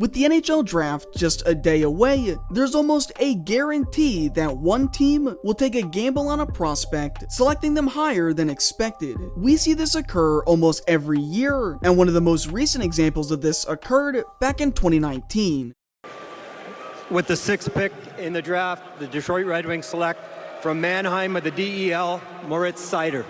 With the NHL draft just a day away, there's almost a guarantee that one team will take a gamble on a prospect, selecting them higher than expected. We see this occur almost every year, and one of the most recent examples of this occurred back in 2019. With the 6th pick in the draft, the Detroit Red Wings select from Mannheim of the DEL, Moritz Seider.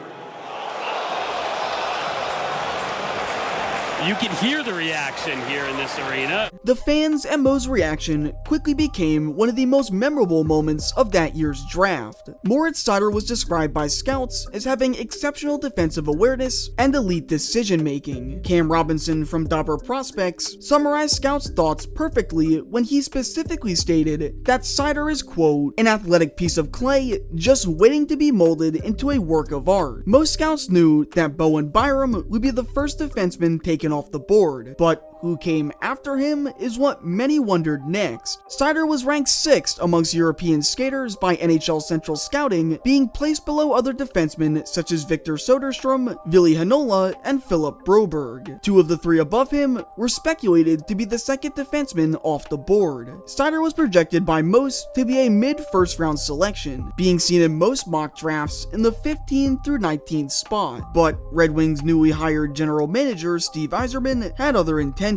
You can hear the reaction here in this arena. The fans' and Mo's reaction quickly became one of the most memorable moments of that year's draft. Moritz Seider was described by scouts as having exceptional defensive awareness and elite decision-making. Cam Robinson from Dobber Prospects summarized scouts' thoughts perfectly when he specifically stated that Seider is, quote, an athletic piece of clay just waiting to be molded into a work of art. Most scouts knew that Bowen Byram would be the first defenseman taken off the board, but who came after him is what many wondered next. Seider was ranked 6th amongst European skaters by NHL Central Scouting, being placed below other defensemen such as Victor Soderstrom, Ville Heinola, and Philip Broberg. 2 of the 3 above him were speculated to be the second defenseman off the board. Seider was projected by most to be a mid-first round selection, being seen in most mock drafts in the 15 through 19 spot, but Red Wings' newly hired general manager Steve Yzerman had other intentions.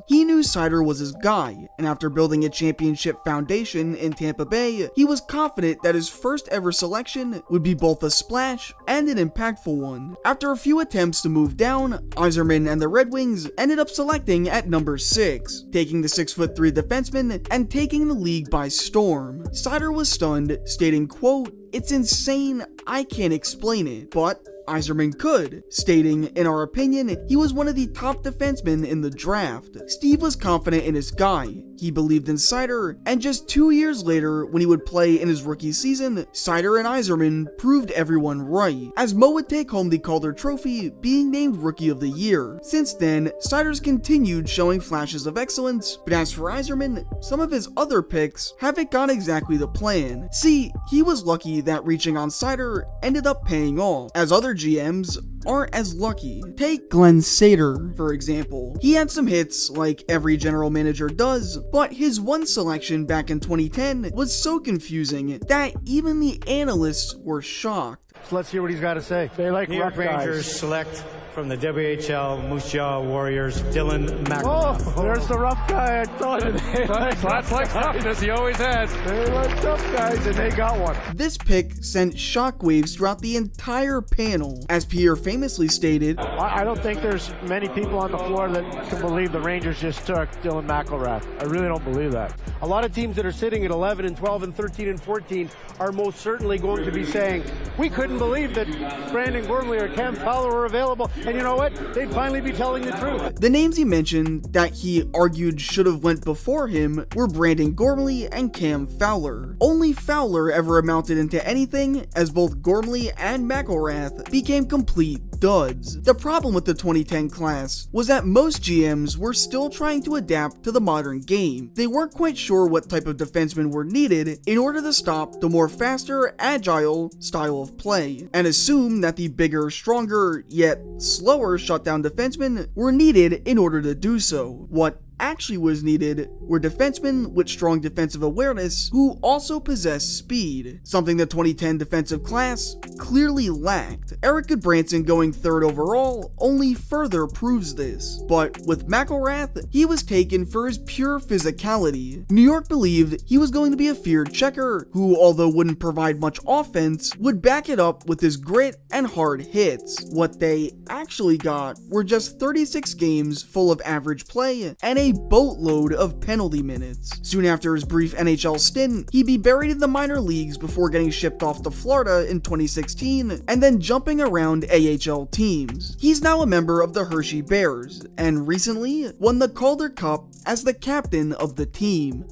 He knew Seider was his guy, and after building a championship foundation in Tampa Bay, he was confident that his first ever selection would be both a splash and an impactful one. After a few attempts to move down, Yzerman and the Red Wings ended up selecting at number 6, taking the 6'3" defenseman and taking the league by storm. Seider was stunned, stating, quote, "It's insane, I can't explain it," but Yzerman could, stating, in our opinion, he was one of the top defensemen in the draft. Steve was confident in his guy. He believed in Seider, and just 2 years later, when he would play in his rookie season, Seider and Yzerman proved everyone right, as Mo would take home the Calder Trophy, being named Rookie of the Year. Since then, Seider's continued showing flashes of excellence, but as for Yzerman, some of his other picks haven't gone exactly to plan. See, he was lucky that reaching on Seider ended up paying off, as other GMs aren't as lucky. Take Glenn Sader, for example. He had some hits, like every general manager does, but his one selection back in 2010 was so confusing that even the analysts were shocked. So let's hear what he's got to say. They like New York Rangers select from the WHL Moose Jaw Warriors, Dylan MacLeod. Oh, there's the rough guy. I thought That's like toughness, he always has. they like tough guys, and they got one. This pick sent shockwaves throughout the entire panel. As Pierre famously stated, I don't think there's many people on the floor that can believe the Rangers just took Dylan McElrath. I really don't believe that. A lot of teams that are sitting at 11 and 12 and 13 and 14 are most certainly going to be saying, we couldn't believe that Brandon Gormley or Cam Fowler were available, and you know what? They'd finally be telling the truth. the names he mentioned that he argued should have went before him were Brandon Gormley and Cam Fowler. Only Fowler ever amounted into anything, as both Gormley and McElrath became complete duds. The problem with the 2010 class was that most GMs were still trying to adapt to the modern game. They weren't quite sure what type of defensemen were needed in order to stop the more faster, agile style of play, and assumed that the bigger, stronger, yet slower shutdown defensemen were needed in order to do so. What actually was needed were defensemen with strong defensive awareness who also possessed speed, something the 2010 defensive class clearly lacked. Eric Goodbranson going 3rd overall only further proves this, but with McElrath, he was taken for his pure physicality. New York believed he was going to be a feared checker who, although wouldn't provide much offense, would back it up with his grit and hard hits. What they actually got were just 36 games full of average play and a boatload of penalty minutes. Soon after his brief NHL stint, he'd be buried in the minor leagues before getting shipped off to Florida in 2016 and then jumping around AHL teams. He's now a member of the Hershey Bears and recently won the Calder Cup as the captain of the team.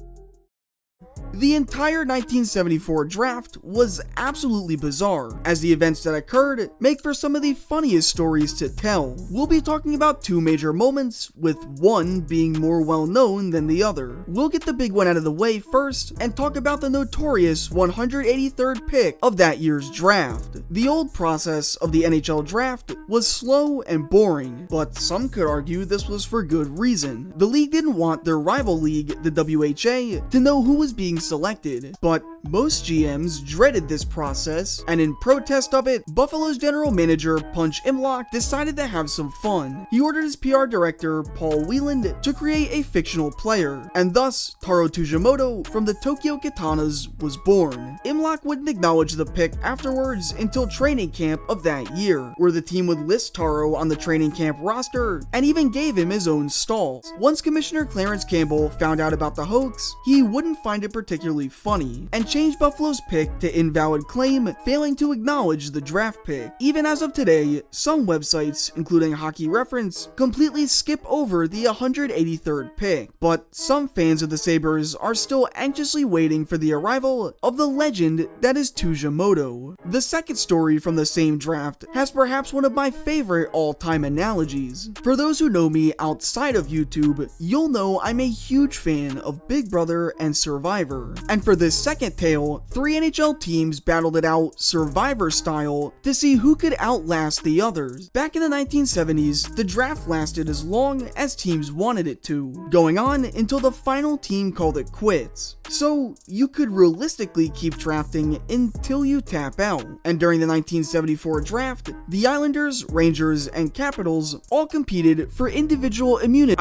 The entire 1974 draft was absolutely bizarre, as the events that occurred make for some of the funniest stories to tell. We'll be talking about two major moments, with one being more well known than the other. We'll get the big one out of the way first and talk about the notorious 183rd pick of that year's draft. The old process of the NHL draft was slow and boring, but some could argue this was for good reason. The league didn't want their rival league, the WHA, to know who was being selected, but most GMs dreaded this process, and in protest of it, Buffalo's general manager Punch Imlach decided to have some fun. He ordered his PR director Paul Wieland to create a fictional player, and thus Taro Tsuchimoto from the Tokyo Katanas was born. Imlach wouldn't acknowledge the pick afterwards until training camp of that year, where the team would list Taro on the training camp roster and even gave him his own stalls. Once Commissioner Clarence Campbell found out about the hoax, he wouldn't find it particularly funny, and changed Buffalo's pick to invalid claim, failing to acknowledge the draft pick. Even as of today, some websites, including Hockey Reference, completely skip over the 183rd pick, but some fans of the Sabres are still anxiously waiting for the arrival of the legend that is Tsuchimoto. The second story from the same draft has perhaps one of my favorite all-time analogies. For those who know me outside of YouTube, you'll know I'm a huge fan of Big Brother and Survivor, and for this second tale, 3 NHL teams battled it out Survivor style to see who could outlast the others. Back in the 1970s, the draft lasted as long as teams wanted it to, going on until the final team called it quits. So you could realistically keep drafting until you tap out. And during the 1974 draft, the Islanders, Rangers, and Capitals all competed for individual immunity.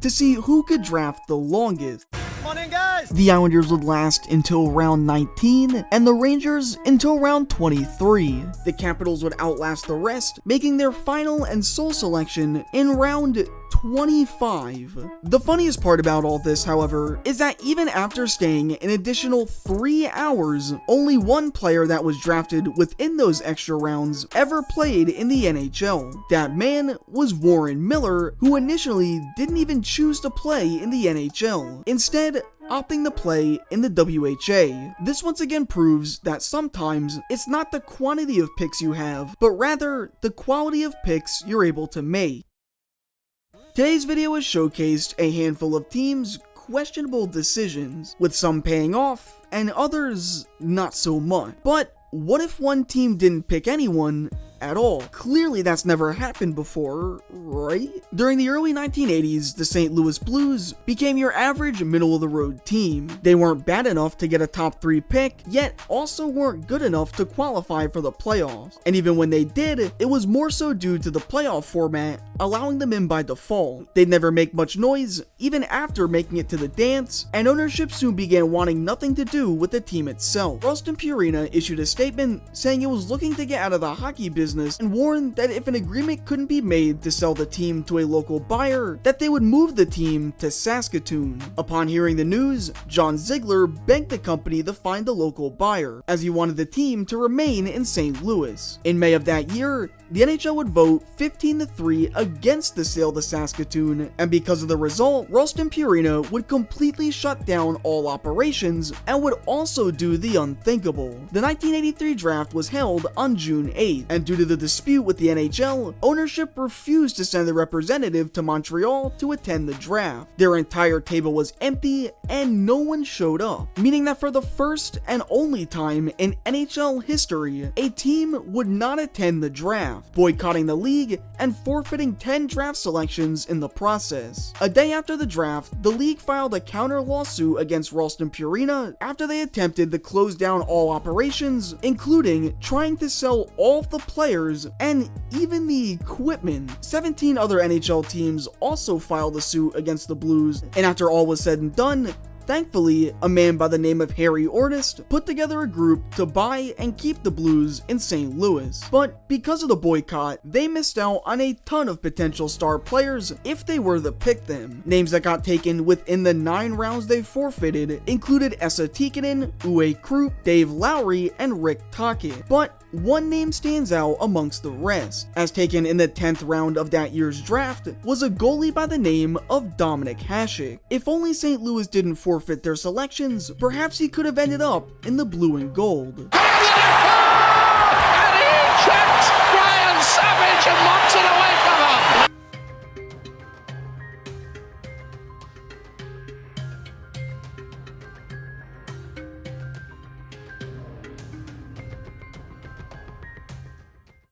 To see who could draft the longest. The Islanders would last until round 19, and the Rangers until round 23. The Capitals would outlast the rest, making their final and sole selection in round 25. The funniest part about all this, however, is that even after staying an additional 3 hours, only one player that was drafted within those extra rounds ever played in the NHL. That man was Warren Miller, who initially didn't even choose to play in the NHL, instead opting to play in the WHA. This once again proves that sometimes it's not the quantity of picks you have, but rather the quality of picks you're able to make. Today's video has showcased a handful of teams' questionable decisions, with some paying off and others not so much. But what if one team didn't pick anyone at all? Clearly that's never happened before, right? During the early 1980s, the St. Louis Blues became your average middle-of-the-road team. They weren't bad enough to get a top 3 pick, yet also weren't good enough to qualify for the playoffs. And even when they did, it was more so due to the playoff format, allowing them in by default. They'd never make much noise, even after making it to the dance, and ownership soon began wanting nothing to do with the team itself. Ralston Purina issued a statement saying it was looking to get out of the hockey business and warned that if an agreement couldn't be made to sell the team to a local buyer, that they would move the team to Saskatoon. Upon hearing the news, John Ziegler begged the company to find a local buyer, as he wanted the team to remain in St. Louis. In May of that year, the NHL would vote 15-3 against the sale to Saskatoon, and because of the result, Ralston Purina would completely shut down all operations and would also do the unthinkable. The 1983 draft was held on June 8th, and due to the dispute with the NHL, ownership refused to send a representative to Montreal to attend the draft. Their entire table was empty and no one showed up, meaning that for the first and only time in NHL history, a team would not attend the draft, boycotting the league and forfeiting 10 draft selections in the process. A day after the draft, the league filed a counter lawsuit against Ralston Purina after they attempted to close down all operations, including trying to sell all of the players and even the equipment. 17 other NHL teams also filed a suit against the Blues, and after all was said and done, thankfully, a man by the name of Harry Ortist put together a group to buy and keep the Blues in St. Louis. But because of the boycott, they missed out on a ton of potential star players if they were to pick them. Names that got taken within the 9 rounds they forfeited included Esa Tikkanen, Uwe Krupp, Dave Lowry, and Rick Tocchet. But one name stands out amongst the rest, as taken in the 10th round of that year's draft was a goalie by the name of Dominik Hasek. If only St. Louis didn't forfeit their selections, perhaps he could have ended up in the blue and gold. And he checked Ryan Savage and